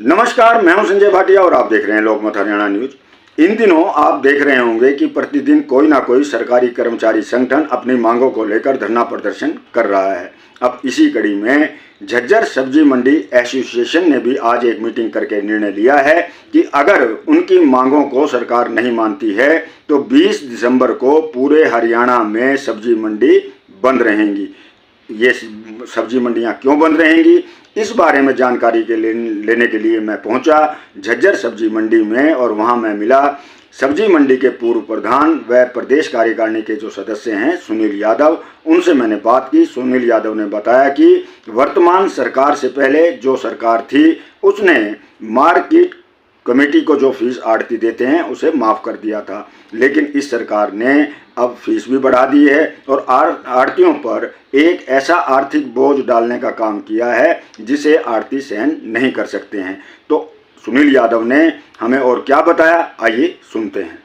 नमस्कार, मैं हूं संजय भाटिया और आप देख रहे हैं लोकमत हरियाणा न्यूज। इन दिनों आप देख रहे होंगे कि प्रतिदिन कोई ना कोई सरकारी कर्मचारी संगठन अपनी मांगों को लेकर धरना प्रदर्शन कर रहा है। अब इसी कड़ी में झज्जर सब्जी मंडी एसोसिएशन ने भी आज एक मीटिंग करके निर्णय लिया है कि अगर उनकी मांगों को सरकार नहीं मानती है तो 20 दिसंबर को पूरे हरियाणा में सब्जी मंडी बंद रहेंगी। ये सब्जी मंडियां क्यों बंद रहेंगी, इस बारे में जानकारी लेने के लिए मैं पहुंचा झज्जर सब्जी मंडी में और वहां मैं मिला सब्जी मंडी के पूर्व प्रधान व प्रदेश कार्यकारिणी के जो सदस्य हैं सुनील यादव। उनसे मैंने बात की। सुनील यादव ने बताया कि वर्तमान सरकार से पहले जो सरकार थी उसने मार्केट कमेटी को जो फीस आढ़ती देते हैं उसे माफ़ कर दिया था, लेकिन इस सरकार ने अब फीस भी बढ़ा दी है और आढ़तियों पर एक ऐसा आर्थिक बोझ डालने का काम किया है जिसे आढ़ती सहन नहीं कर सकते हैं। तो सुनील यादव ने हमें और क्या बताया, आइए सुनते हैं।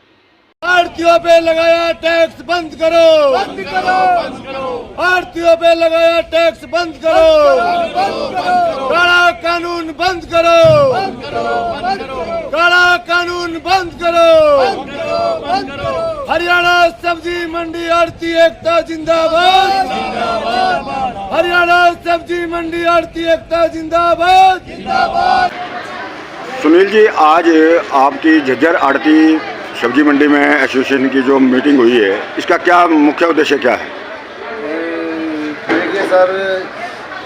आढ़तियों पे लगाया टैक्स बंद करो, बंद करो, बंद करो। आढ़तियों पे लगाया टैक्स बंद करो, बंद करो। काला कानून बंद करो, बंद करो, बंद करो। काला कानून बंद करो, बंद करो, बंद करो। हरियाणा सब्जी मंडी आढ़ती एकता जिंदाबाद, जिंदाबाद। हरियाणा सब्जी मंडी आढ़ती एकता जिंदाबाद, जिंदाबाद। सुनील जी, आज आपकी झज्जर आढ़ती सब्जी मंडी में एसोसिएशन की जो मीटिंग हुई है, इसका क्या मुख्य उद्देश्य क्या है? देखिए सर,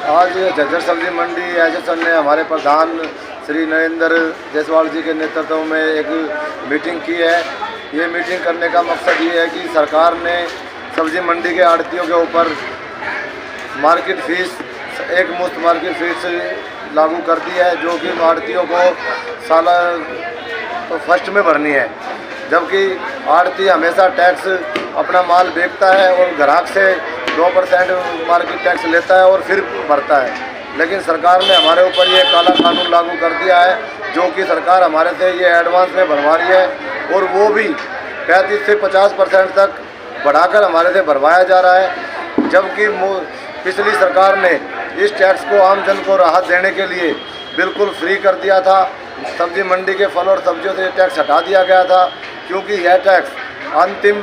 आज झज्जर सब्जी मंडी एसोसिएशन ने हमारे प्रधान श्री नरेंद्र जायसवाल जी के नेतृत्व में एक मीटिंग की है। ये मीटिंग करने का मकसद ये है कि सरकार ने सब्जी मंडी के आढ़तियों के ऊपर मार्केट फीस, एक मुश्त मार्केट फीस लागू कर दी है, जो कि आढ़तियों को साल फर्स्ट में भरनी है। जबकि आढ़ती हमेशा टैक्स अपना माल बेचता है और ग्राहक से 2% मार्केट टैक्स लेता है और फिर भरता है, लेकिन सरकार ने हमारे ऊपर ये काला कानून लागू कर दिया है, जो कि सरकार हमारे से ये एडवांस में भरवा रही है और वो भी 35 से 50% तक बढ़ाकर हमारे से भरवाया जा रहा है। जबकि पिछली सरकार ने इस टैक्स को आम जन को राहत देने के लिए बिल्कुल फ्री कर दिया था। सब्जी मंडी के फल और सब्जियों से टैक्स हटा दिया गया था, क्योंकि यह टैक्स अंतिम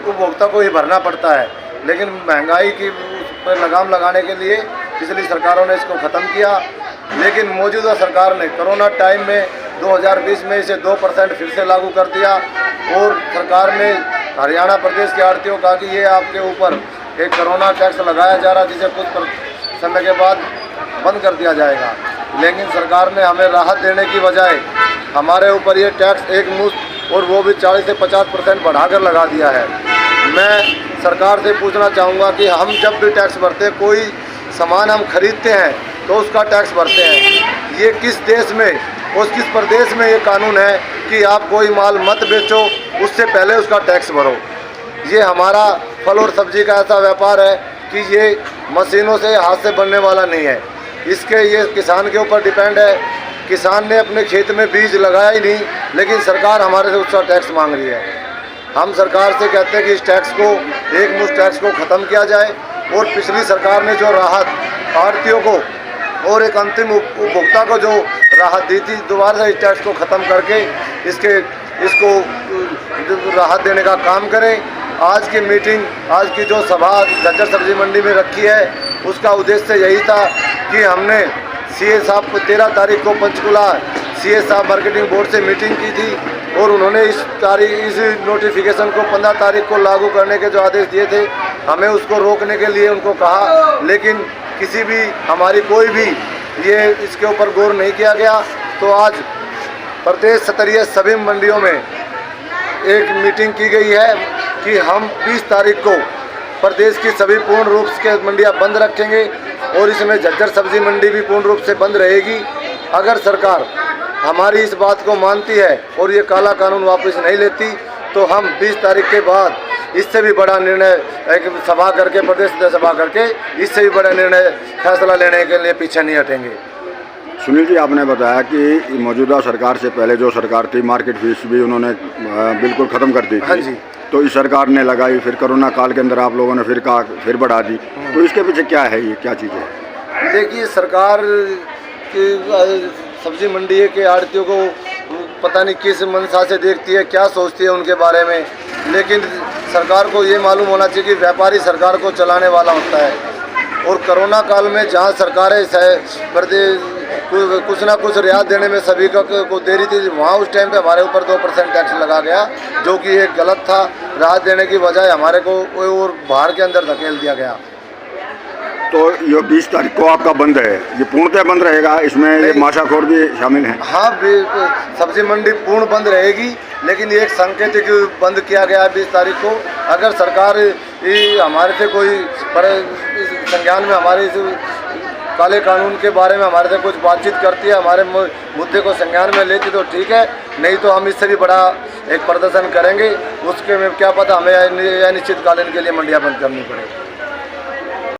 उपभोक्ता को ही भरना पड़ता है, लेकिन महंगाई की पर लगाम लगाने के लिए पिछली सरकारों ने इसको ख़त्म किया। लेकिन मौजूदा सरकार ने कोरोना टाइम में 2020 में इसे 2% फिर से लागू कर दिया और सरकार ने हरियाणा प्रदेश के आढ़तियों कहा कि ये आपके ऊपर एक कोरोना टैक्स लगाया जा रहा है, जिसे कुछ समय के बाद बंद कर दिया जाएगा। लेकिन सरकार ने हमें राहत देने की बजाय हमारे ऊपर ये टैक्स एक मुश्त और वो भी 40 से 50% बढ़ाकर लगा दिया है। मैं सरकार से पूछना चाहूँगा कि हम जब भी टैक्स भरते हैं, कोई सामान हम खरीदते हैं तो उसका टैक्स भरते हैं। ये किस देश में और किस प्रदेश में ये कानून है कि आप कोई माल मत बेचो, उससे पहले उसका टैक्स भरो? ये हमारा फल और सब्जी का ऐसा व्यापार है कि ये मशीनों से, हाथ से बनने वाला नहीं है। इसके ये किसान के ऊपर डिपेंड है। किसान ने अपने खेत में बीज लगाया ही नहीं, लेकिन सरकार हमारे से उसका टैक्स मांग रही है। हम सरकार से कहते हैं कि इस टैक्स को, एक मुश्त टैक्स को ख़त्म किया जाए और पिछली सरकार ने जो राहत आढ़तियों को और एक अंतिम उपभोक्ता को जो राहत दी थी, दोबारा से इस टैक्स को ख़त्म करके इसको राहत देने का काम करें। आज की मीटिंग, आज की जो सभा झज्जर सब्जी मंडी में रखी है, उसका उद्देश्य यही था कि हमने सीए साहब को 13 तारीख को पंचकुला सीए साहब मार्केटिंग बोर्ड से मीटिंग की थी और उन्होंने इस नोटिफिकेशन को 15 तारीख को लागू करने के जो आदेश दिए थे, हमें उसको रोकने के लिए उनको कहा, लेकिन किसी भी हमारी कोई भी ये इसके ऊपर गौर नहीं किया गया। तो आज प्रदेश स्तरीय सभी मंडियों में एक मीटिंग की गई है कि हम 20 तारीख को प्रदेश की सभी पूर्ण रूप से मंडियां बंद रखेंगे और इसमें झज्जर सब्जी मंडी भी पूर्ण रूप से बंद रहेगी। अगर सरकार हमारी इस बात को मानती है और ये काला कानून वापस नहीं लेती, तो हम 20 तारीख के बाद इससे भी बड़ा निर्णय, एक सभा करके, प्रदेश सभा करके इससे भी बड़ा निर्णय फैसला लेने के लिए पीछे नहीं हटेंगे। सुनील जी, आपने बताया कि मौजूदा सरकार से पहले जो सरकार थी, मार्केट फीस भी उन्होंने बिल्कुल ख़त्म कर दी थी। हाँ जी। तो इस सरकार ने लगाई, फिर कोरोना काल के अंदर आप लोगों ने फिर कहा, फिर बढ़ा दी। तो इसके पीछे क्या है, ये क्या चीज़ है? देखिए, सरकार कि सब्जी मंडी है कि आड़तियों को पता नहीं किस मंशा से देखती है, क्या सोचती है उनके बारे में। लेकिन सरकार को ये मालूम होना चाहिए कि व्यापारी सरकार को चलाने वाला होता है। और कोरोना काल में जहाँ सरकारें कुछ ना कुछ रियायत देने में सभी को दे रही थी, वहाँ उस टाइम पे हमारे ऊपर 2% टैक्स लगा गया, जो कि एक गलत था। राहत देने की बजाय हमारे को और बाहर के अंदर धकेल दिया गया। तो ये 20 तारीख को आपका बंद है, ये पूर्णतः बंद रहेगा, इसमें ये माशाखोर भी शामिल हैं? हाँ, सब्जी मंडी पूर्ण बंद रहेगी, लेकिन ये एक सांकेतिक बंद किया गया है 20 तारीख को। अगर सरकार हमारे से कोई संज्ञान में हमारे काले कानून के बारे में हमारे से कुछ बातचीत करती है, हमारे मुद्दे को संज्ञान में लेती तो ठीक है, नहीं तो हम इससे भी बड़ा एक प्रदर्शन करेंगे। उसके में क्या पता हमें अनिश्चितकालीन के लिए मंडियाँ बंद करनी पड़े।